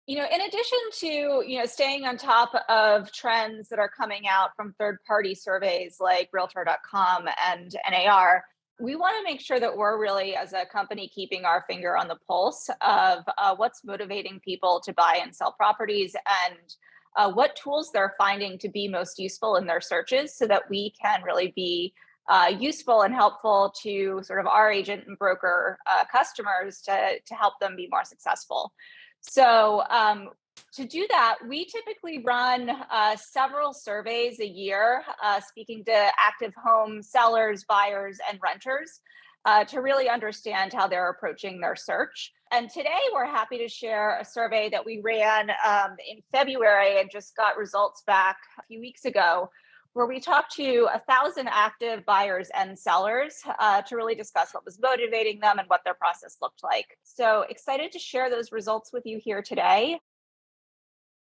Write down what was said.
In addition to, staying on top of trends that are coming out from third-party surveys like realtor.com and NAR, we want to make sure that we're really, as a company, keeping our finger on the pulse of what's motivating people to buy and sell properties and what tools they're finding to be most useful in their searches so that we can really be useful and helpful to sort of our agent and broker customers to help them be more successful. So, to do that, we typically run several surveys a year, speaking to active home sellers, buyers, and renters to really understand how they're approaching their search. And today, we're happy to share a survey that we ran in February and just got results back a few weeks ago, where we talked to 1,000 active buyers and sellers to really discuss what was motivating them and what their process looked like. So excited to share those results with you here today.